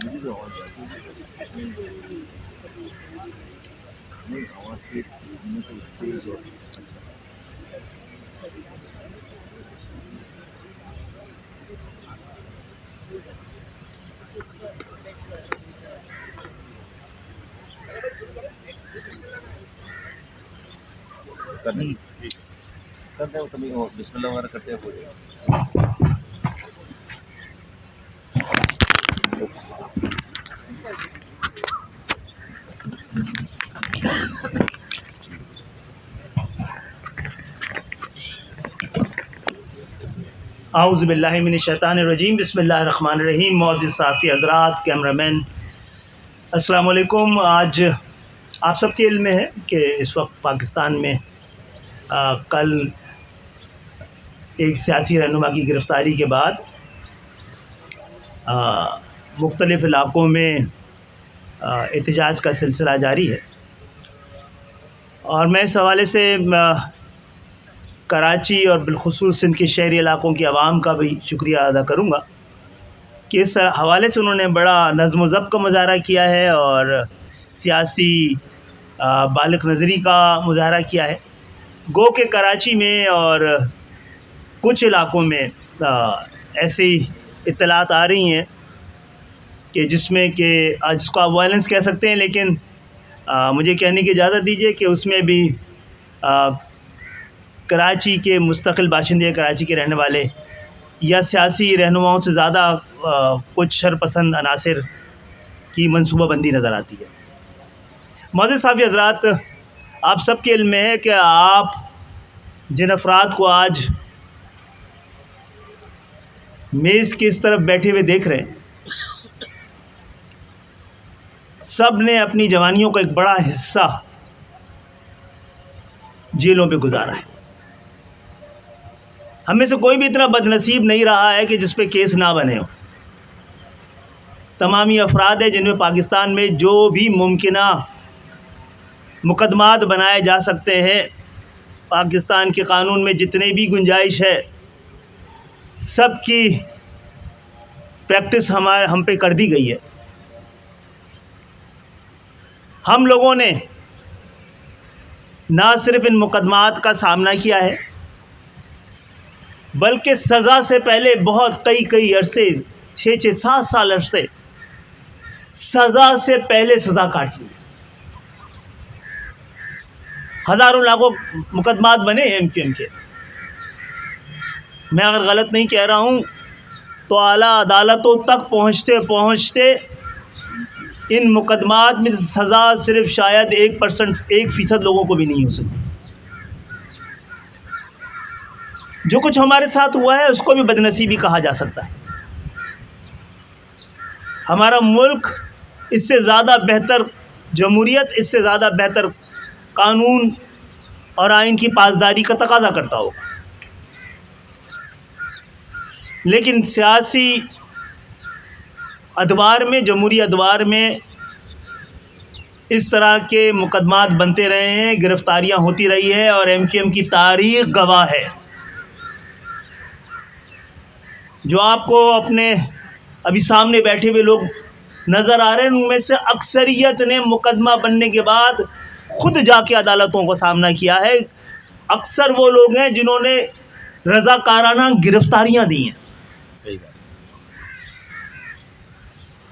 کرتے ہیں کبھی بسم اللہ وغیرہ کرتے ہیں. اعوذ باللہ من الشیطان الرجیم. بسم اللہ الرحمن الرحیم. معزز صحافی حضرات، کیمرامین، السلام علیکم. آج آپ سب کے علم میں ہے کہ اس وقت پاکستان میں کل ایک سیاسی رہنما کی گرفتاری کے بعد مختلف علاقوں میں احتجاج کا سلسلہ جاری ہے، اور میں اس حوالے سے کراچی اور بالخصوص سندھ کے شہری علاقوں کی عوام کا بھی شکریہ ادا کروں گا کہ اس حوالے سے انہوں نے بڑا نظم و ضبط کا مظاہرہ کیا ہے اور سیاسی بالغ نظری کا مظاہرہ کیا ہے. گو کہ کراچی میں اور کچھ علاقوں میں ایسی اطلاعات آ رہی ہیں کہ جس میں کہ جس کو آپ وائلنس کہہ سکتے ہیں، لیکن مجھے کہنے کی اجازت دیجیے کہ اس میں بھی کراچی کے مستقل باشندے، کراچی کے رہنے والے یا سیاسی رہنماؤں سے زیادہ کچھ شرپسند عناصر کی منصوبہ بندی نظر آتی ہے. معزز صحافی حضرات، آپ سب کے علم میں ہے کہ آپ جن افراد کو آج میز کی اس طرف بیٹھے ہوئے دیکھ رہے ہیں، سب نے اپنی جوانیوں کا ایک بڑا حصہ جیلوں پہ گزارا ہے. ہم میں سے کوئی بھی اتنا بد نصیب نہیں رہا ہے کہ جس پہ کیس نہ بنے ہو. تمامی افراد ہیں جن میں پاکستان میں جو بھی ممکنہ مقدمات بنائے جا سکتے ہیں، پاکستان کے قانون میں جتنے بھی گنجائش ہے، سب کی پریکٹس ہم پہ کر دی گئی ہے. ہم لوگوں نے نہ صرف ان مقدمات کا سامنا کیا ہے، بلکہ سزا سے پہلے بہت کئی عرصے 6-7 سال عرصے سزا سے پہلے سزا کاٹ لی. ہزاروں لاکھوں مقدمات بنے ہیں MQM کے. میں اگر غلط نہیں کہہ رہا ہوں تو اعلیٰ عدالتوں تک پہنچتے ان مقدمات میں سزا صرف شاید 1% لوگوں کو بھی نہیں ہو سکی. جو کچھ ہمارے ساتھ ہوا ہے اس کو بھی بدنصیبی کہا جا سکتا ہے. ہمارا ملک اس سے زیادہ بہتر جمہوریت، اس سے زیادہ بہتر قانون اور آئین کی پاسداری کا تقاضا کرتا ہوگا، لیکن سیاسی ادوار میں، جمہوری ادوار میں اس طرح کے مقدمات بنتے رہے ہیں، گرفتاریاں ہوتی رہی ہے، اور MQM کی تاریخ گواہ ہے. جو آپ کو اپنے ابھی سامنے بیٹھے ہوئے لوگ نظر آ رہے ہیں، ان میں سے اکثریت نے مقدمہ بننے کے بعد خود جا کے عدالتوں کا سامنا کیا ہے. اکثر وہ لوگ ہیں جنہوں نے رضاکارانہ گرفتاریاں دی ہیں. صحیح بات.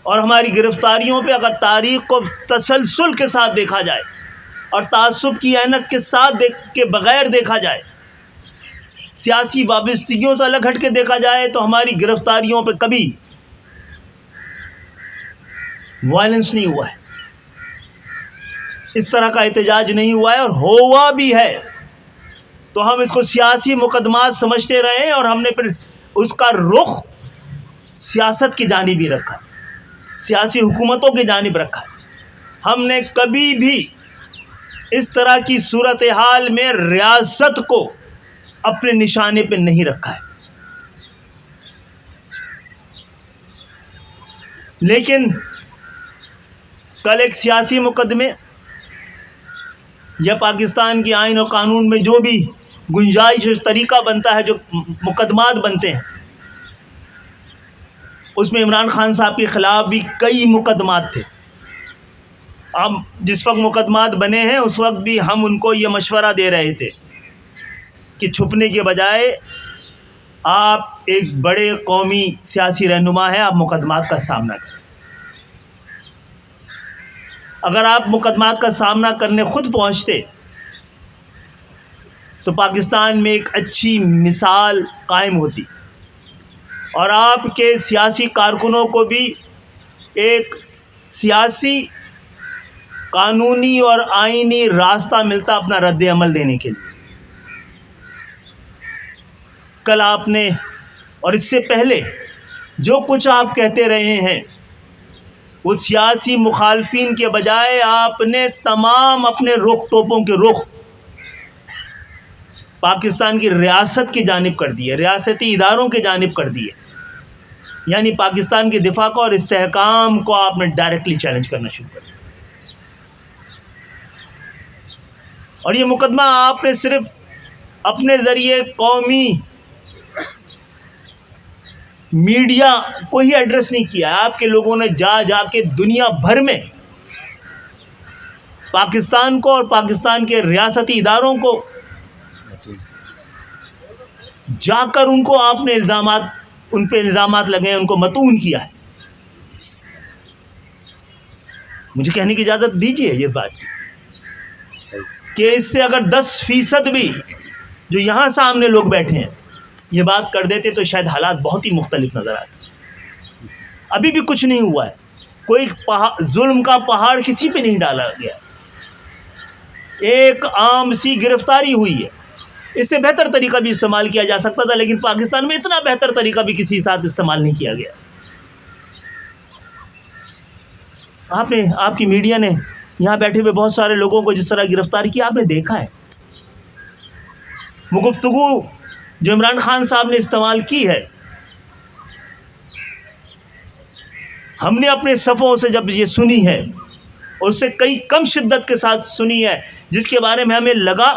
اور ہماری گرفتاریوں پہ اگر تاریخ کو تسلسل کے ساتھ دیکھا جائے اور تعصب کی عینک کے ساتھ کے بغیر دیکھا جائے، سیاسی وابستگیوں سے الگ ہٹ کے دیکھا جائے، تو ہماری گرفتاریوں پہ کبھی وائلنس نہیں ہوا ہے، اس طرح کا احتجاج نہیں ہوا ہے. اور ہوا بھی ہے تو ہم اس کو سیاسی مقدمات سمجھتے رہے، اور ہم نے پھر اس کا رخ سیاست کی جانب ہی رکھا، سیاسی حکومتوں کی جانب رکھا. ہم نے کبھی بھی اس طرح کی صورتحال میں ریاست کو اپنے نشانے پہ نہیں رکھا ہے. لیکن کل ایک سیاسی مقدمے یا پاکستان کے آئین و قانون میں جو بھی گنجائش طریقہ بنتا ہے، جو مقدمات بنتے ہیں، اس میں عمران خان صاحب کے خلاف بھی کئی مقدمات تھے. اب جس وقت مقدمات بنے ہیں اس وقت بھی ہم ان کو یہ مشورہ دے رہے تھے کہ چھپنے کے بجائے آپ ایک بڑے قومی سیاسی رہنما ہیں, آپ مقدمات کا سامنا کریں. اگر آپ مقدمات کا سامنا کرنے خود پہنچتے تو پاکستان میں ایک اچھی مثال قائم ہوتی اور آپ کے سیاسی کارکنوں کو بھی ایک سیاسی, قانونی اور آئینی راستہ ملتا اپنا رد عمل دینے کے لیے. کل آپ نے اور اس سے پہلے جو کچھ آپ کہتے رہے ہیں وہ سیاسی مخالفین کے بجائے آپ نے تمام اپنے رخ, توپوں کے رخ پاکستان کی ریاست کی جانب کر دیے, ریاستی اداروں کی جانب کر دیے. یعنی پاکستان کے دفاع کو اور استحکام کو آپ نے ڈائریکٹلی چیلنج کرنا شروع کر دیا. اور یہ مقدمہ آپ نے صرف اپنے ذریعے قومی میڈیا کو ہی ایڈریس نہیں کیا, آپ کے لوگوں نے جا جا کے دنیا بھر میں پاکستان کو اور پاکستان کے ریاستی اداروں کو جا کر ان کو آپ نے ان پہ الزامات لگے, ان کو متون کیا ہے. مجھے کہنے کی اجازت دیجیے یہ بات کہ اس سے اگر 10% بھی جو یہاں سامنے لوگ بیٹھے ہیں یہ بات کر دیتے تو شاید حالات بہت ہی مختلف نظر آتے. ابھی بھی کچھ نہیں ہوا ہے, کوئی ظلم کا پہاڑ کسی پہ نہیں ڈالا گیا, ایک عام سی گرفتاری ہوئی ہے. اس سے بہتر طریقہ بھی استعمال کیا جا سکتا تھا, لیکن پاکستان میں اتنا بہتر طریقہ بھی کسی ساتھ استعمال نہیں کیا گیا. آپ کی میڈیا نے یہاں بیٹھے ہوئے بہت سارے لوگوں کو جس طرح گرفتار کیا آپ نے دیکھا ہے. وہ گفتگو جو عمران خان صاحب نے استعمال کی ہے, ہم نے اپنے صفوں سے جب یہ سنی ہے اور اس سے کئی کم شدت کے ساتھ سنی ہے, جس کے بارے میں ہمیں لگا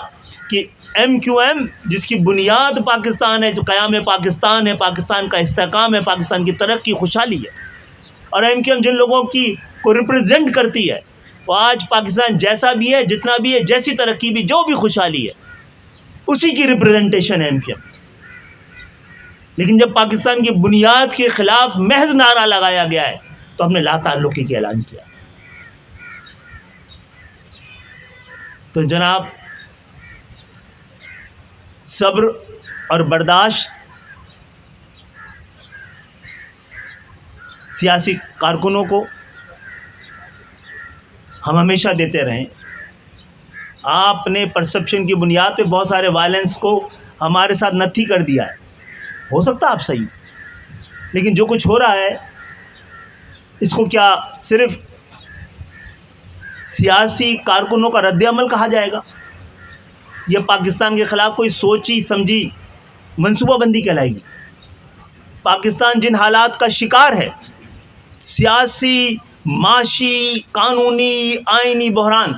کہ MQM جس کی بنیاد پاکستان ہے, جو قیام پاکستان ہے, پاکستان کا استحکام ہے, پاکستان کی ترقی خوشحالی ہے, اور MQM جن لوگوں کو ریپرزینٹ کرتی ہے وہ آج پاکستان جیسا بھی ہے, جتنا بھی ہے, جیسی ترقی بھی, جو بھی خوشحالی ہے, اسی کی ریپرزنٹیشن ہے MQM. لیکن جب پاکستان کی بنیاد کے خلاف محض نعرہ لگایا گیا ہے تو ہم نے لا تعلقی کا اعلان کیا. تو جناب صبر اور برداشت سیاسی کارکنوں کو ہم ہمیشہ دیتے رہیں. آپ نے پرسپشن کی بنیاد پہ بہت سارے وائلنس کو ہمارے ساتھ نتھی کر دیا ہے. ہو سکتا آپ صحیح, لیکن جو کچھ ہو رہا ہے اس کو کیا صرف سیاسی کارکنوں کا رد عمل کہا جائے گا؟ یہ پاکستان کے خلاف کوئی سوچی سمجھی منصوبہ بندی کہلائے گی؟ پاکستان جن حالات کا شکار ہے, سیاسی, معاشی, قانونی, آئینی بحران,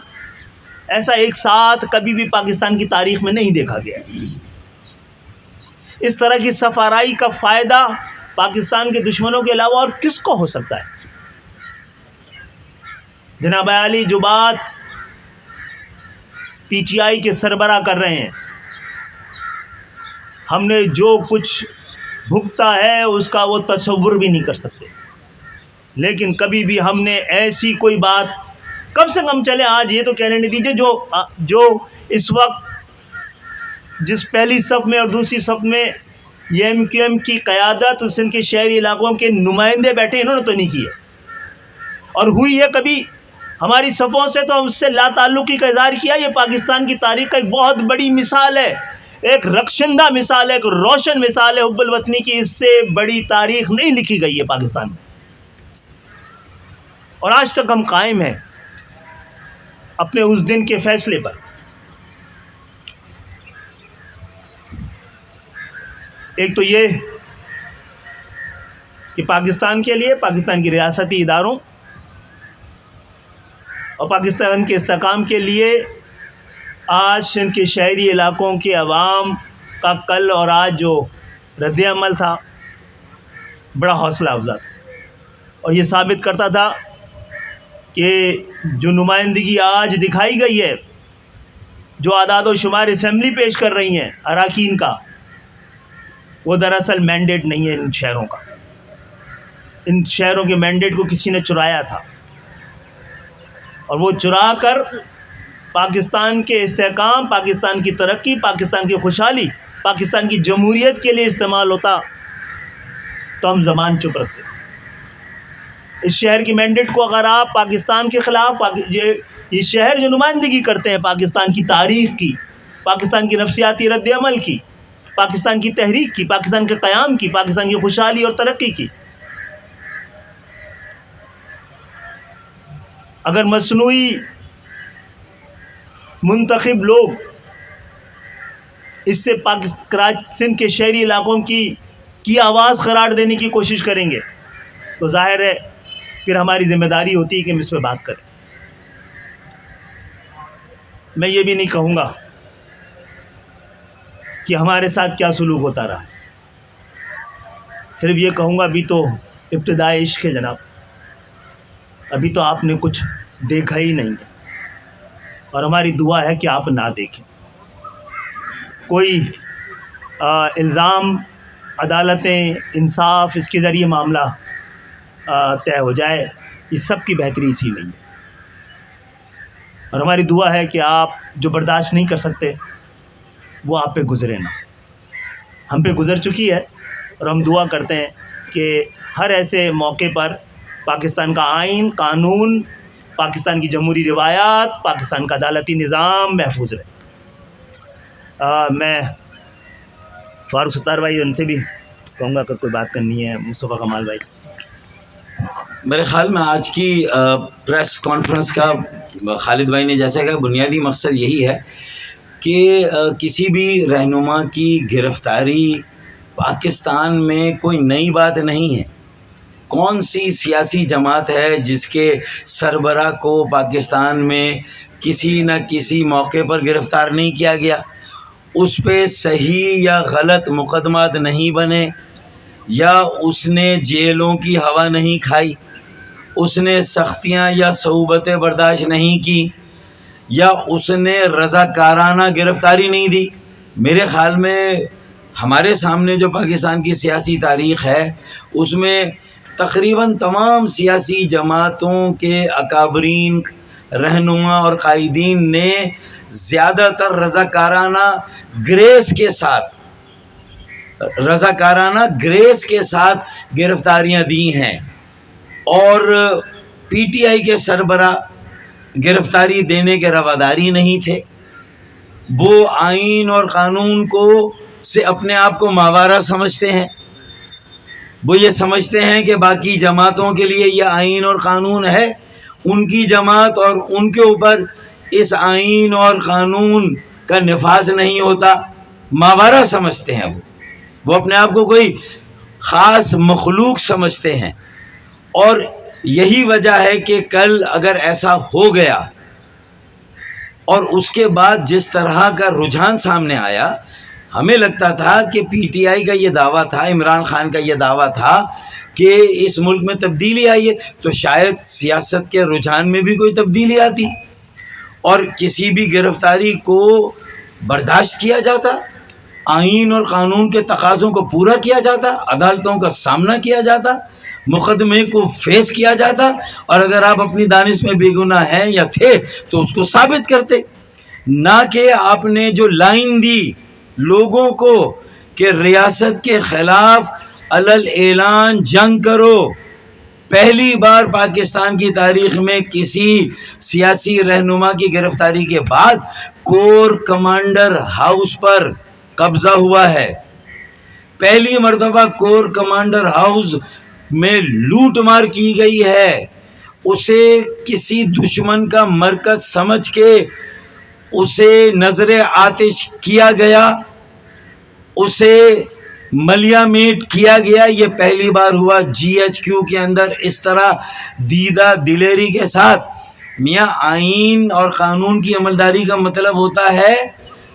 ایسا ایک ساتھ کبھی بھی پاکستان کی تاریخ میں نہیں دیکھا گیا. اس طرح کی سفارائی کا فائدہ پاکستان کے دشمنوں کے علاوہ اور کس کو ہو سکتا ہے؟ جناب عالی جو بات PTI کے سربراہ کر رہے ہیں, ہم نے جو کچھ بھگتا ہے اس کا وہ تصور بھی نہیں کر سکتے. لیکن کبھی بھی ہم نے ایسی کوئی بات, کم سے کم چلے آج یہ تو کہنے نہیں دیجیے جو اس وقت جس پہلی صف میں اور دوسری صف میں یہ MQM کی قیادت اس کے شہری علاقوں کے نمائندے بیٹھے, انہوں نے تو نہیں کیا. اور ہوئی ہے کبھی ہماری صفوں سے تو ہم اس سے لا تعلقی کا اظہار کیا. یہ پاکستان کی تاریخ کا ایک بہت بڑی مثال ہے, ایک رخشندہ مثال ہے, ایک روشن مثال ہے حب الوطنی کی. اس سے بڑی تاریخ نہیں لکھی گئی ہے پاکستان میں, اور آج تک ہم قائم ہیں اپنے اس دن کے فیصلے پر. ایک تو یہ کہ پاکستان کے لیے, پاکستان کی ریاستی اداروں اور پاکستان کے استحکام کے لیے آج سندھ کے شہری علاقوں کے عوام کا کل اور آج جو رد عمل تھا بڑا حوصلہ افزا تھا. اور یہ ثابت کرتا تھا کہ جو نمائندگی آج دکھائی گئی ہے، جو اعداد و شمار اسمبلی پیش کر رہی ہیں اراکین کا، وہ دراصل مینڈیٹ نہیں ہے ان شہروں کا. ان شہروں کے مینڈیٹ کو کسی نے چرایا تھا، اور وہ چرا کر پاکستان کے استحکام، پاکستان کی ترقی، پاکستان کی خوشحالی، پاکستان کی جمہوریت کے لیے استعمال ہوتا تو ہم زبان چپ رکھتے. اس شہر کی مینڈیٹ کو اگر آپ پاکستان کے خلاف، یہ شہر جو نمائندگی کرتے ہیں پاکستان کی تاریخ کی، پاکستان کی نفسیاتی رد عمل کی، پاکستان کی تحریک کی، پاکستان کے قیام کی، پاکستان کی خوشحالی اور ترقی کی، اگر مصنوعی منتخب لوگ اس سے سندھ کے شہری علاقوں کی آواز قرار دینے کی کوشش کریں گے تو ظاہر ہے پھر ہماری ذمہ داری ہوتی ہے کہ ہم اس پہ بات کریں. میں یہ بھی نہیں کہوں گا کہ ہمارے ساتھ کیا سلوک ہوتا رہا، صرف یہ کہوں گا ابھی تو ابتدائی عشق ہے جناب، ابھی تو آپ نے کچھ دیکھا ہی نہیں ہے، اور ہماری دعا ہے کہ آپ نہ دیکھیں. کوئی الزام، عدالتیں، انصاف، اس کے ذریعے معاملہ طے ہو جائے، اس سب کی بہتری اسی میں ہے. اور ہماری دعا ہے کہ آپ جو برداشت نہیں کر سکتے وہ آپ پہ گزرے نہ. ہم پہ گزر چکی ہے، اور ہم دعا کرتے ہیں کہ ہر ایسے موقع پر پاکستان کا آئین، قانون، پاکستان کی جمہوری روایات، پاکستان کا عدالتی نظام محفوظ رہے. میں فاروق ستار بھائی ان سے بھی کہوں گا، اگر کوئی بات کرنی ہے مصطفیٰ کمال بھائی سے. میرے خیال میں آج کی پریس کانفرنس کا خالد بھائی نے جیسا کہ بنیادی مقصد یہی ہے کہ کسی بھی رہنما کی گرفتاری پاکستان میں کوئی نئی بات نہیں ہے. کون سی سیاسی جماعت ہے جس کے سربراہ کو پاکستان میں کسی نہ کسی موقع پر گرفتار نہیں کیا گیا؟ اس پہ صحیح یا غلط مقدمات نہیں بنے، یا اس نے جیلوں کی ہوا نہیں کھائی، اس نے سختیاں یا صعوبتیں برداشت نہیں کی، یا اس نے رضاکارانہ گرفتاری نہیں دی. میرے خیال میں ہمارے سامنے جو پاکستان کی سیاسی تاریخ ہے اس میں تقریباً تمام سیاسی جماعتوں کے اکابرین، رہنما اور قائدین نے زیادہ تر رضاکارانہ گریس کے ساتھ گرفتاریاں دی ہیں. اور پی ٹی آئی کے سربراہ گرفتاری دینے کے رواداری نہیں تھے. وہ آئین اور قانون سے اپنے آپ کو ماورا سمجھتے ہیں. وہ یہ سمجھتے ہیں کہ باقی جماعتوں کے لیے یہ آئین اور قانون ہے، ان کی جماعت اور ان کے اوپر اس آئین اور قانون کا نفاذ نہیں ہوتا. ماورا سمجھتے ہیں. وہ اپنے آپ کو کوئی خاص مخلوق سمجھتے ہیں. اور یہی وجہ ہے کہ کل اگر ایسا ہو گیا اور اس کے بعد جس طرح کا رجحان سامنے آیا، ہمیں لگتا تھا کہ پی ٹی آئی کا یہ دعویٰ تھا، عمران خان کا یہ دعویٰ تھا کہ اس ملک میں تبدیلی آئی ہے، تو شاید سیاست کے رجحان میں بھی کوئی تبدیلی آتی اور کسی بھی گرفتاری کو برداشت کیا جاتا، آئین اور قانون کے تقاضوں کو پورا کیا جاتا، عدالتوں کا سامنا کیا جاتا، مقدمے کو فیس کیا جاتا، اور اگر آپ اپنی دانش میں بے گناہ ہیں یا تھے تو اس کو ثابت کرتے. نہ کہ آپ نے جو لائن دی لوگوں کو کہ ریاست کے خلاف علل اعلان جنگ کرو. پہلی بار پاکستان کی تاریخ میں کسی سیاسی رہنما کی گرفتاری کے بعد کور کمانڈر ہاؤس پر قبضہ ہوا ہے. پہلی مرتبہ کور کمانڈر ہاؤس میں لوٹ مار کی گئی ہے. اسے کسی دشمن کا مرکز سمجھ کے اسے نظر آتش کیا گیا، اسے ملیا میٹ کیا گیا. یہ پہلی بار ہوا جی ایچ کیو کے اندر اس طرح دیدہ دلیری کے ساتھ. میاں آئین اور قانون کی عملداری کا مطلب ہوتا ہے،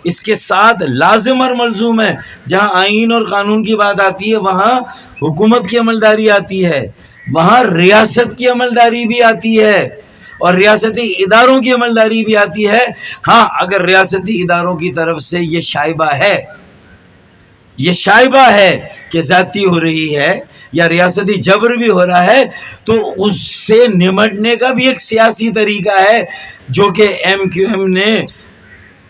اس کے ساتھ لازم اور ملزوم ہے. جہاں آئین اور قانون کی بات آتی ہے وہاں حکومت کی عملداری آتی ہے. وہاں ریاست کی عملداری بھی آتی ہے اور ریاستی اداروں کی عملداری بھی آتی ہے. ہاں اگر ریاستی اداروں کی طرف سے یہ شائبہ ہے کہ زیادتی ہو رہی ہے یا ریاستی جبر بھی ہو رہا ہے تو اس سے نمٹنے کا بھی ایک سیاسی طریقہ ہے جو کہ ایم کیو ایم نے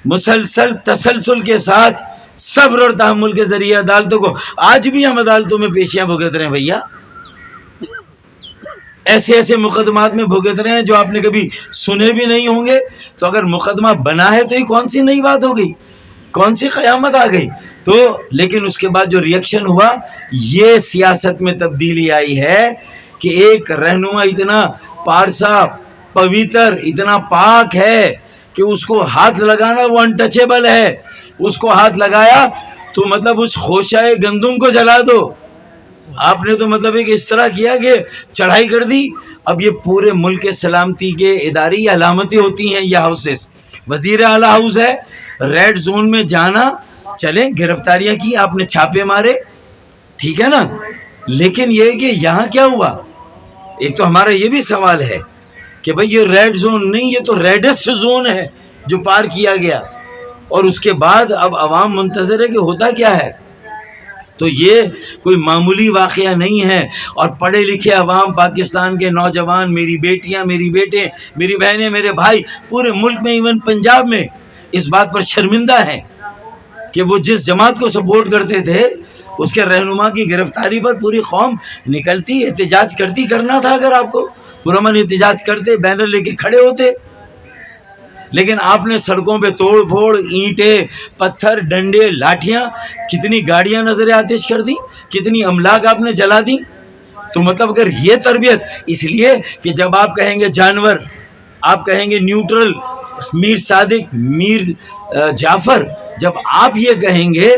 مسلسل تسلسل کے ساتھ صبر اور تحمل کے ذریعے عدالتوں کو، آج بھی ہم عدالتوں میں پیشیاں بھگت رہے ہیں بھیا، ایسے ایسے مقدمات میں بھگت رہے ہیں جو آپ نے کبھی سنے بھی نہیں ہوں گے. تو اگر مقدمہ بنا ہے تو یہ کون سی نئی بات ہو گئی، کون سی قیامت آ گئی؟ تو لیکن اس کے بعد جو ریئیکشن ہوا، یہ سیاست میں تبدیلی آئی ہے کہ ایک رہنما اتنا پارسا پویتر اتنا پاک ہے کہ اس کو ہاتھ لگانا وہ انٹچیبل ہے، اس کو ہاتھ لگایا تو مطلب اس خوشۂ گندم کو جلا دو. آپ نے تو مطلب ایک اس طرح کیا کہ چڑھائی کر دی. اب یہ پورے ملک کے سلامتی کے ادارے یہ علامتیں ہوتی ہیں، یہ ہاؤسز. وزیر اعلیٰ ہاؤس ہے، ریڈ زون میں جانا، چلیں گرفتاریاں کی، آپ نے چھاپے مارے، ٹھیک ہے نا، لیکن یہ کہ یہاں کیا ہوا؟ ایک تو ہمارا یہ بھی سوال ہے کہ بھئی یہ ریڈ زون نہیں، یہ تو ریڈسٹ زون ہے جو پار کیا گیا، اور اس کے بعد اب عوام منتظر ہے کہ ہوتا کیا ہے. تو یہ کوئی معمولی واقعہ نہیں ہے. اور پڑھے لکھے عوام، پاکستان کے نوجوان، میری بیٹیاں، میری بیٹے، میری بہنیں، میرے بھائی، پورے ملک میں، ایون پنجاب میں اس بات پر شرمندہ ہیں کہ وہ جس جماعت کو سپورٹ کرتے تھے اس کے رہنما کی گرفتاری پر پوری قوم نکلتی، احتجاج کرتی. کرنا تھا اگر آپ کو پرامن احتجاج کرتے، بینر لے کے کھڑے ہوتے، لیکن آپ نے سڑکوں پہ توڑ پھوڑ، اینٹیں، پتھر، ڈنڈے، لاٹھیاں، کتنی گاڑیاں نظر آتش کر دی، کتنی املاک آپ نے جلا دی. تو مطلب اگر یہ تربیت، اس لیے کہ جب آپ کہیں گے جانور، آپ کہیں گے نیوٹرل، میر صادق، میر جعفر، جب آپ یہ کہیں گے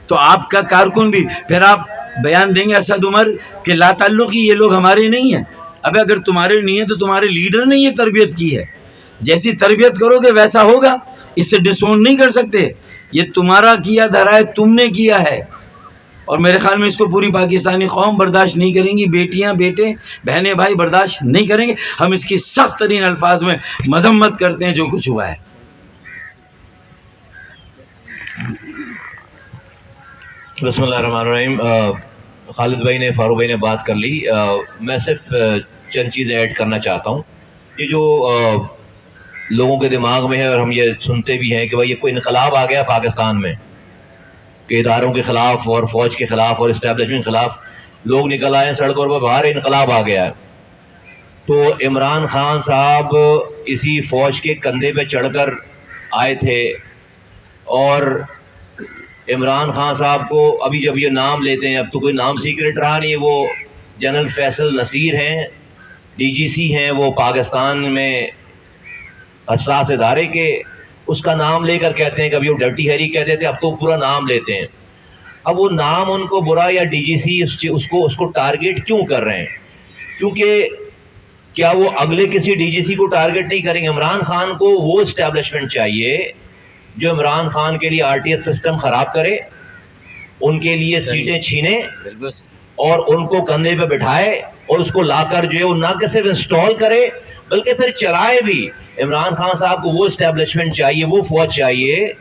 تو آپ کا کارکن بھی پھر آپ بیان دیں گے اسد عمر کہ لا تعلقی، یہ لوگ ہمارے نہیں ہیں. اب اگر تمہارے نہیں ہیں تو تمہارے لیڈر نے یہ تربیت کی ہے، جیسی تربیت کرو گے ویسا ہوگا، اس سے ڈسون نہیں کر سکتے. یہ تمہارا کیا دھرا ہے، تم نے کیا ہے، اور میرے خیال میں اس کو پوری پاکستانی قوم برداشت نہیں کریں گی، بیٹیاں، بیٹے، بہنیں، بھائی برداشت نہیں کریں گے. ہم اس کی سخت ترین الفاظ میں مذمت کرتے ہیں جو کچھ ہوا ہے. بسم اللہ الرحمن الرحیم. خالد بھائی نے، فاروق بھائی نے بات کر لی. میں صرف چند چیزیں ایڈ کرنا چاہتا ہوں. یہ جو لوگوں کے دماغ میں ہے اور ہم یہ سنتے بھی ہیں کہ بھائی یہ کوئی انقلاب آ گیا پاکستان میں کہ اداروں کے خلاف اور فوج کے خلاف اور اسٹیبلشمنٹ کے خلاف لوگ نکل آئے سڑکوں پر، باہر انقلاب آ گیا ہے. تو عمران خان صاحب اسی فوج کے کندھے پہ چڑھ کر آئے تھے، اور عمران خان صاحب کو ابھی جب یہ نام لیتے ہیں، اب تو کوئی نام سیکرٹ رہا نہیں، وہ جنرل فیصل نصیر ہیں، ڈی جی سی ہیں وہ پاکستان میں حساس ادارے کے. اس کا نام لے کر کہتے ہیں، کبھی وہ ڈرٹی ہیری کہتے تھے، اب تو پورا نام لیتے ہیں. اب وہ نام ان کو برا یا ڈی جی سی اس کو ٹارگیٹ کیوں کر رہے ہیں؟ کیونکہ کیا وہ اگلے کسی ڈی جی سی کو ٹارگیٹ نہیں کریں گے؟ عمران خان کو وہ اسٹیبلشمنٹ چاہیے جو عمران خان کے لیے آر ٹی ایس سسٹم خراب کرے، ان کے لیے سیٹیں چھینے اور ان کو کندھے پہ بٹھائے اور اس کو لا کر جو ہے وہ نہ کہ صرف انسٹال کرے بلکہ پھر چلائے بھی. عمران خان صاحب کو وہ اسٹیبلشمنٹ چاہیے، وہ فوج چاہیے،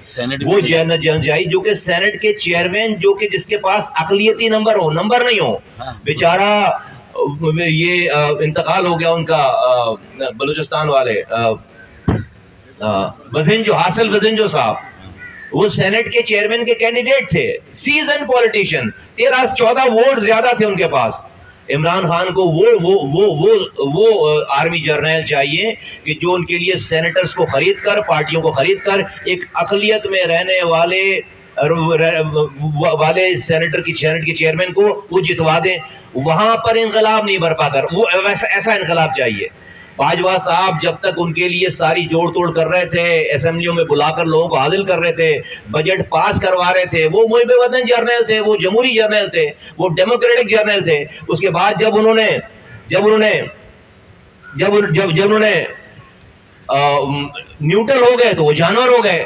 وہ جنرل چاہیے جو کہ سینٹ کے چیئرمین، جو کہ جس کے پاس اقلیتی نمبر ہو، نمبر نہیں ہو. بیچارہ یہ انتقال ہو گیا ان کا بلوچستان والے بدھنجو صاحب، وہ سینٹ کے چیئرمین کے کینڈیڈیٹ تھے، سیزن پولیٹیشین، 13-14 ووٹ زیادہ تھے ان کے پاس. عمران خان کو وہ آرمی جرنیل چاہیے کہ جو ان کے لیے سینیٹرز کو خرید کر، پارٹیوں کو خرید کر، ایک اقلیت میں رہنے والے سینیٹ کے چیئرمین کو وہ جتوا دیں. وہاں پر انقلاب نہیں برپا کر، وہ ایسا انقلاب چاہیے. باجوہ صاحب جب تک ان کے لیے ساری جوڑ توڑ کر رہے تھے، اسمبلیوں میں بلا کر لوگوں کو حاضر کر رہے تھے، بجٹ پاس کروا رہے تھے، وہ محب وطن جرنیل تھے، وہ جمہوری جرنیل تھے، وہ ڈیموکریٹک جرنیل تھے. اس کے بعد جب انہوں نے نیوٹرل ہو گئے تو وہ جانور ہو گئے.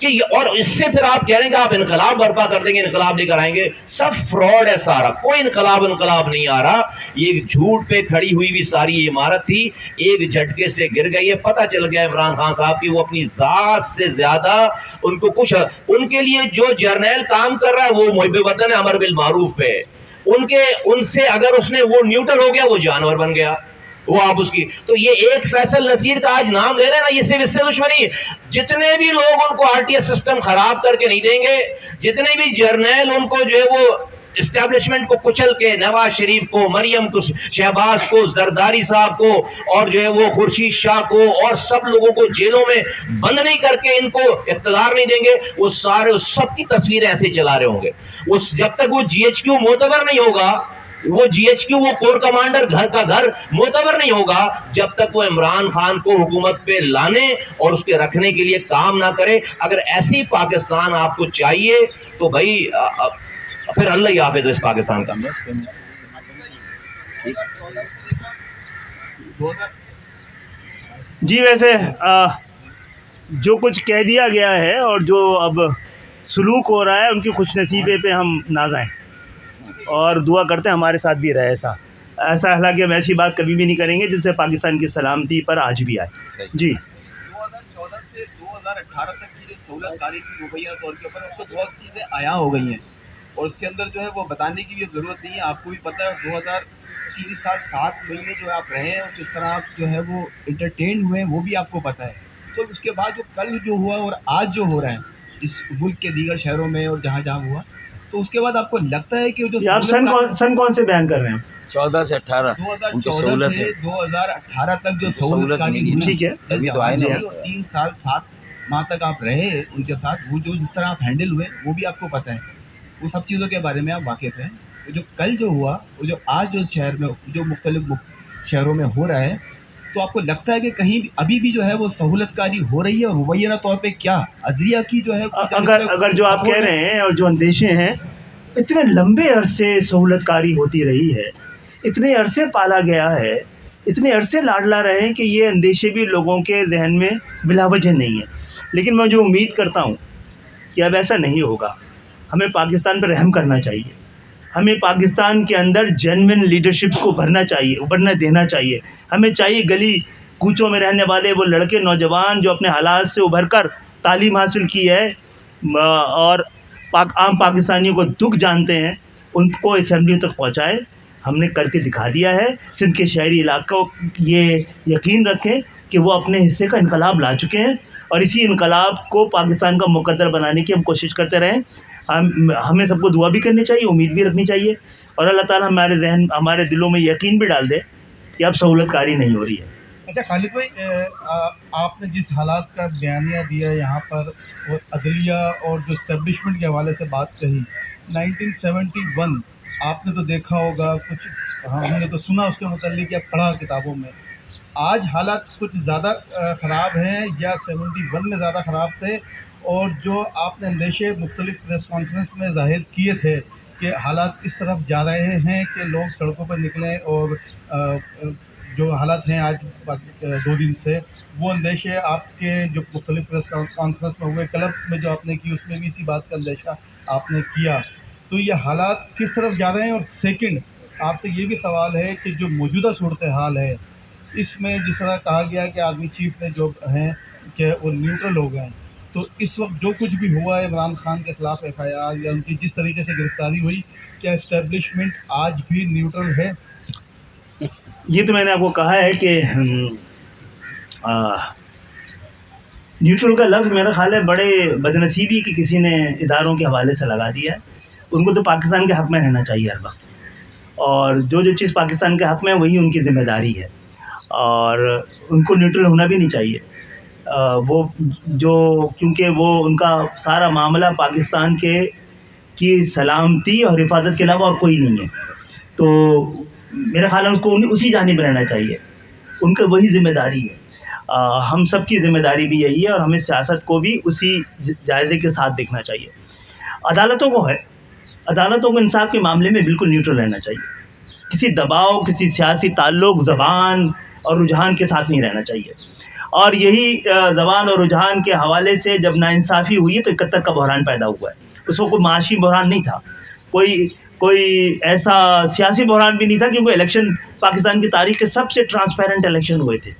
کہ اور اس سے پھر آپ کہہ رہے ہیں کہ آپ انقلاب برپا کر دیں گے، انقلاب لے کر آئیں گے. سب فراڈ ہے سارا، کوئی انقلاب نہیں آ رہا. یہ جھوٹ پہ کھڑی ہوئی بھی ساری عمارت تھی، ایک جھٹکے سے گر گئی ہے. پتہ چل گیا عمران خان صاحب کی وہ اپنی ذات سے زیادہ ان کو کچھ، ان کے لیے جو جرنیل کام کر رہا ہے وہ محب وطن ہے، امر بالمعروف پہ. ان سے اگر اس نے وہ نیوٹرل ہو گیا وہ جانور بن گیا. وہ آپ اس کی تو یہ ایک فیصل نصیر کا آج نام لے رہے ہیں نا، یہ صرف اس سے دشمنی. جتنے بھی لوگ ان کو آر ٹی ایس سسٹم خراب کر کے نہیں دیں گے، جتنے بھی جرنیل ان کو جو ہے وہ اسٹیبلشمنٹ کو کچل کے، نواز شریف کو، مریم کو، شہباز کو، زرداری صاحب کو، اور جو ہے وہ خورشید شاہ کو، اور سب لوگوں کو جیلوں میں بند نہیں کر کے ان کو اقتدار نہیں دیں گے، وہ سارے سب کی تصویریں ایسے چلا رہے ہوں گے. جب تک وہ جی ایچ کیو معتبر نہیں ہوگا، وہ جی ایچ کیو، وہ کور کمانڈر گھر کا گھر معتبر نہیں ہوگا جب تک وہ عمران خان کو حکومت پہ لانے اور اس کے رکھنے کے لیے کام نہ کرے. اگر ایسی پاکستان آپ کو چاہیے تو بھائی پھر اللہ ہی حافظ اس پاکستان کا. جی ویسے جو کچھ کہہ دیا گیا ہے اور جو اب سلوک ہو رہا ہے، ان کی خوش نصیبی پہ ہم نازائیں اور دعا کرتے ہیں ہمارے ساتھ بھی رہے ایسا. حالانکہ ہم ایسی بات کبھی بھی نہیں کریں گے جس سے پاکستان کی سلامتی پر آج بھی آئے. جی 2014 سے 2018 تک کی جو سہولت کاری تھی مبینہ طور کے اوپر، اب تو بہت چیزیں عیاں ہو گئی ہیں، اور اس کے اندر جو ہے وہ بتانے کی بھی ضرورت نہیں ہے. آپ کو بھی پتہ ہے 2003 سال 7 مہینے جو آپ رہے ہیں اور کس طرح آپ جو ہے وہ انٹرٹین ہوئے ہیں وہ بھی آپ کو پتہ ہے. تو اس کے بعد جو کل جو ہوا اور آج جو ہو رہا ہے اس ملک کے دیگر شہروں میں اور جہاں جہاں ہوا، تو اس کے بعد آپ کو لگتا ہے کہ جو آپ سن کون سے بیان کر رہے ہیں؟ 14 سے 18 2014 سے 2018 تک جو سہولت کاری ہوئی، ٹھیک ہے، ابھی تو آئے نا. 3 سال 7 ماہ تک آپ رہے ان کے ساتھ، وہ جو جس طرح آپ ہینڈل ہوئے وہ بھی آپ کو پتہ ہے، وہ سب چیزوں کے بارے میں آپ واقف ہیں. جو کل جو ہوا، وہ جو آج جو شہر میں جو مختلف شہروں میں ہو رہا ہے، تو آپ کو لگتا ہے کہ کہیں ابھی بھی جو ہے وہ سہولت کاری ہو رہی ہے، اور مبینہ طور پہ کیا عدلیہ کی جو ہے اگر جو آپ کہہ رہے ہیں اور جو اندیشے ہیں، اتنے لمبے عرصے سہولت کاری ہوتی رہی ہے، اتنے عرصے پالا گیا ہے، اتنے عرصے لاڈلا رہے ہیں کہ یہ اندیشے بھی لوگوں کے ذہن میں بلا وجہ نہیں ہے. لیکن میں جو امید کرتا ہوں کہ اب ایسا نہیں ہوگا. ہمیں پاکستان پر رحم کرنا چاہیے، ہمیں پاکستان کے اندر جینوئن لیڈرشپ کو ابھرنا دینا چاہیے. ہمیں چاہیے گلی کوچوں میں رہنے والے وہ لڑکے نوجوان جو اپنے حالات سے ابھر کر تعلیم حاصل کی ہے اور عام پاکستانیوں کو دکھ جانتے ہیں، ان کو اسمبلیوں تک پہنچائے. ہم نے کر کے دکھا دیا ہے. سندھ کے شہری علاقوں یہ یقین رکھیں کہ وہ اپنے حصے کا انقلاب لا چکے ہیں، اور اسی انقلاب کو پاکستان کا مقدر بنانے کی ہم کوشش کرتے رہیں. ہمیں سب کو دعا بھی کرنی چاہیے، امید بھی رکھنی چاہیے، اور اللہ تعالیٰ ہمارے دلوں میں یقین بھی ڈال دے کہ اب سہولت کاری نہیں ہو رہی ہے. اچھا خالد بھائی، آپ نے جس حالات کا بیانیہ دیا یہاں پر، اور عدلیہ اور جو اسٹیبلشمنٹ کے حوالے سے بات کہی، 1971 آپ نے تو دیکھا ہوگا کچھ، ہم نے تو سنا اس کے متعلق یا پڑھا کتابوں میں. آج حالات کچھ زیادہ خراب ہیں یا 71 میں زیادہ خراب تھے؟ اور جو آپ نے اندیشے مختلف پریس کانفرنس میں ظاہر کیے تھے کہ حالات اس طرف جا رہے ہیں کہ لوگ سڑکوں پر نکلیں، اور جو حالات ہیں آج 2 دن سے، وہ اندیشے آپ کے جو مختلف پریس کانفرنس میں ہوئے، کلب میں جو آپ نے کی اس میں بھی اسی بات کا اندیشہ آپ نے کیا، تو یہ حالات کس طرف جا رہے ہیں؟ اور سیکنڈ، آپ سے یہ بھی سوال ہے کہ جو موجودہ صورتحال ہے اس میں جس طرح کہا گیا کہ آرمی چیف نے جو ہیں کہ وہ نیوٹرل ہو گئے ہیں، تو اس وقت جو کچھ بھی ہوا ہے عمران خان کے خلاف ایف آئی آر یا ان کی جس طریقے سے گرفتاری ہوئی، کیا اسٹیبلشمنٹ آج بھی نیوٹرل ہے؟ یہ تو میں نے آپ کو کہا ہے کہ نیوٹرل کا لفظ میرا خیال ہے بڑے بدنصیبی کی کسی نے اداروں کے حوالے سے لگا دیا ہے. ان کو تو پاکستان کے حق میں رہنا چاہیے ہر وقت، اور جو چیز پاکستان کے حق میں ہے وہی ان کی ذمہ داری ہے، اور ان کو نیوٹرل ہونا بھی نہیں چاہیے. وہ جو کیونکہ وہ ان کا سارا معاملہ پاکستان کی سلامتی اور حفاظت کے علاوہ اور کوئی نہیں ہے، تو میرا خیال ہے ان کو اسی جانب رہنا چاہیے. ان کا وہی ذمہ داری ہے. ہم سب کی ذمہ داری بھی یہی ہے، اور ہمیں سیاست کو بھی اسی جائزے کے ساتھ دیکھنا چاہیے. عدالتوں کو انصاف کے معاملے میں بالکل نیوٹرل رہنا چاہیے. کسی دباؤ، کسی سیاسی تعلق، زبان اور رجحان کے ساتھ نہیں رہنا چاہیے. اور یہی زبان اور رجحان کے حوالے سے جب ناانصافی ہوئی ہے تو 71 کا بحران پیدا ہوا ہے. اس وقت کوئی معاشی بحران نہیں تھا, کوئی ایسا سیاسی بحران بھی نہیں تھا, کیونکہ الیکشن پاکستان کی تاریخ کے سب سے ٹرانسپیرنٹ الیکشن ہوئے تھے.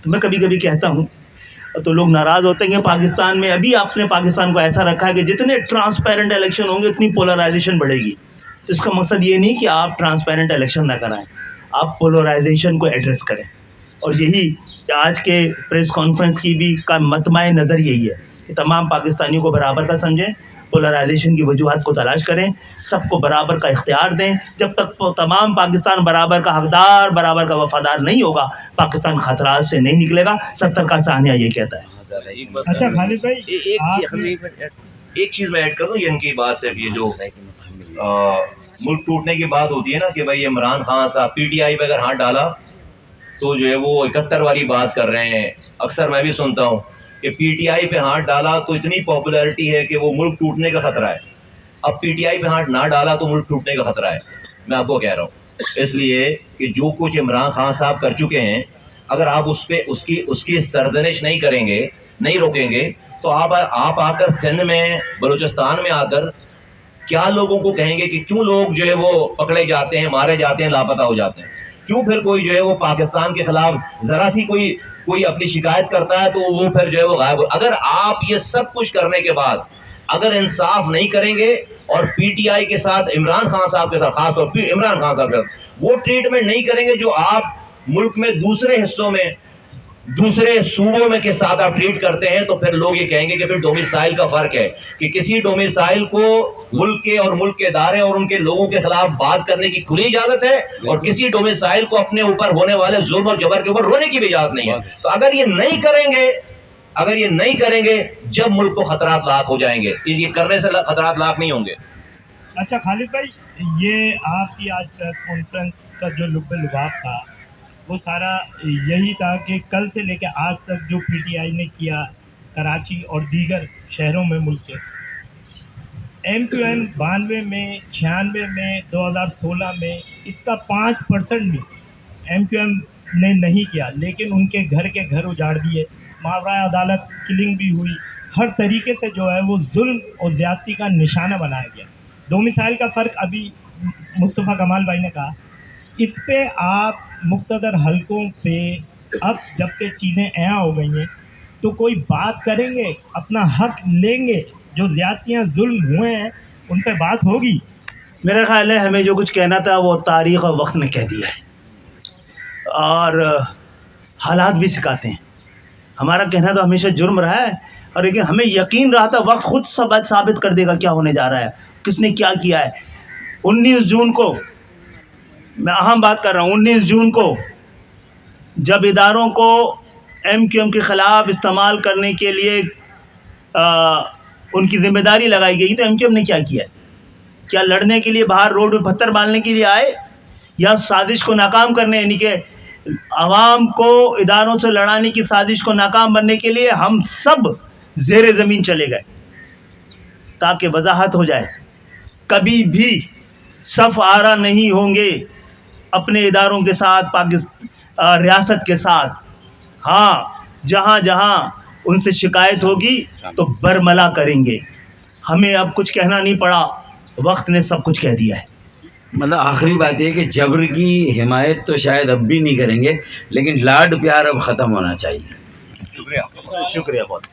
تو میں کبھی کبھی کہتا ہوں تو لوگ ناراض ہوتے ہیں کہ پاکستان میں ابھی آپ نے پاکستان کو ایسا رکھا ہے کہ جتنے ٹرانسپیرنٹ الیکشن ہوں گے اتنی پولرائزیشن بڑھے گی. تو اس کا مقصد یہ نہیں کہ آپ ٹرانسپیرنٹ الیکشن نہ کرائیں, آپ پولرائزیشن کو ایڈریس کریں. اور یہی آج کے پریس کانفرنس کی بھی کا مطمع نظر یہی ہے کہ تمام پاکستانیوں کو برابر کا سمجھیں, پولرائزیشن کی وجوہات کو تلاش کریں, سب کو برابر کا اختیار دیں. جب تک تمام پاکستان برابر کا حقدار, برابر کا وفادار نہیں ہوگا, پاکستان خطرات سے نہیں نکلے گا. 70 کا ثانیہ یہ کہتا ہے. اچھا خالد بھائی, ایک چیز میں ایڈ کر دوں, یہ ان کی بات صرف یہ جو ملک ٹوٹنے کی بات ہوتی ہے نا کہ بھائی عمران خان صاحب پی ٹی آئی پہ اگر ہاتھ ڈالا تو جو ہے وہ 71 والی بات کر رہے ہیں. اکثر میں بھی سنتا ہوں کہ پی ٹی آئی پہ ہاتھ ڈالا تو اتنی پاپولیرٹی ہے کہ وہ ملک ٹوٹنے کا خطرہ ہے. اب پی ٹی آئی پہ ہاتھ نہ ڈالا تو ملک ٹوٹنے کا خطرہ ہے. میں آپ کو کہہ رہا ہوں اس لیے کہ جو کچھ عمران خان صاحب کر چکے ہیں, اگر آپ اس پہ اس کی سرزنش نہیں کریں گے, نہیں روکیں گے, تو آپ آ کر سندھ میں, بلوچستان میں آ کر کیا لوگوں کو کہیں گے کہ کیوں لوگ جو ہے وہ پکڑے جاتے ہیں, مارے جاتے ہیں, لاپتہ ہو جاتے ہیں؟ کیوں پھر کوئی جو ہے وہ پاکستان کے خلاف ذرا سی کوئی اپنی شکایت کرتا ہے تو وہ پھر جو ہے وہ غائب ہو. اگر آپ یہ سب کچھ کرنے کے بعد اگر انصاف نہیں کریں گے اور پی ٹی آئی کے ساتھ عمران خان صاحب کے ساتھ, خاص طور پہ عمران خان صاحب کے ساتھ وہ ٹریٹمنٹ نہیں کریں گے جو آپ ملک میں دوسرے حصوں میں, دوسرے صوبوں میں کے ساتھ آپ ٹریٹ کرتے ہیں, تو پھر لوگ یہ کہیں گے کہ پھر ڈومیسائل کا فرق ہے, کہ کسی ڈومیسائل کو ملک کے اور ملک کے ادارے اور ان کے لوگوں کے خلاف بات کرنے کی کھلی اجازت ہے, اور کسی ڈومیسائل کو اپنے اوپر ہونے والے ظلم اور جبر کے اوپر رونے کی بھی اجازت نہیں ہے. تو اگر یہ نہیں کریں گے جب ملک کو خطرات لاحق ہو جائیں گے, یہ کرنے سے خطرات لاحق نہیں ہوں گے. اچھا خالد بھائی, یہ آپ کی آج پریس کانفرنس کا جو لب لباب تھا وہ سارا یہی تھا کہ کل سے لے کے آج تک جو پی ٹی آئی نے کیا کراچی اور دیگر شہروں میں ملک کے, ایم کیو ایم 92 میں, 96 میں, 2016 میں اس کا 5% بھی ایم کیو ایم نے نہیں کیا, لیکن ان کے گھر اجاڑ دیے, ماورائے عدالت کلنگ بھی ہوئی, ہر طریقے سے جو ہے وہ ظلم اور زیادتی کا نشانہ بنایا گیا. ڈومیسائل کا فرق ابھی مصطفیٰ کمال بھائی نے کہا, اس پہ آپ مقتدر حلقوں پہ اب جب کہ چیزیں عیاں ہو گئی ہیں تو کوئی بات کریں گے, اپنا حق لیں گے, جو زیادتیاں ظلم ہوئے ہیں ان پہ بات ہوگی؟ میرا خیال ہے ہمیں جو کچھ کہنا تھا وہ تاریخ اور وقت نے کہہ دیا ہے, اور حالات بھی سکھاتے ہیں. ہمارا کہنا تو ہمیشہ جرم رہا ہے, اور لیکن ہمیں یقین رہا تھا وقت خود ثابت کر دے گا کیا ہونے جا رہا ہے, کس نے کیا کیا ہے. 19 جون کو میں اہم بات کر رہا ہوں, 19 جون کو جب اداروں کو ایم کیو ایم کے خلاف استعمال کرنے کے لیے ان کی ذمہ داری لگائی گئی, تو ایم کیو ایم نے کیا کیا ہے؟ کیا لڑنے کے لیے باہر روڈ پہ پتھر مارنے کے لیے آئے, یا سازش کو ناکام کرنے, یعنی کہ عوام کو اداروں سے لڑانے کی سازش کو ناکام بننے کے لیے ہم سب زیر زمین چلے گئے تاکہ وضاحت ہو جائے. کبھی بھی صف آرا نہیں ہوں گے اپنے اداروں کے ساتھ, ریاست کے ساتھ. ہاں, جہاں جہاں ان سے شکایت ہوگی تو برملا کریں گے. ہمیں اب کچھ کہنا نہیں پڑا, وقت نے سب کچھ کہہ دیا ہے. مطلب آخری بات یہ کہ جبر کی حمایت تو شاید اب بھی نہیں کریں گے, لیکن لاڈ پیار اب ختم ہونا چاہیے. شکریہ. شکریہ بہت.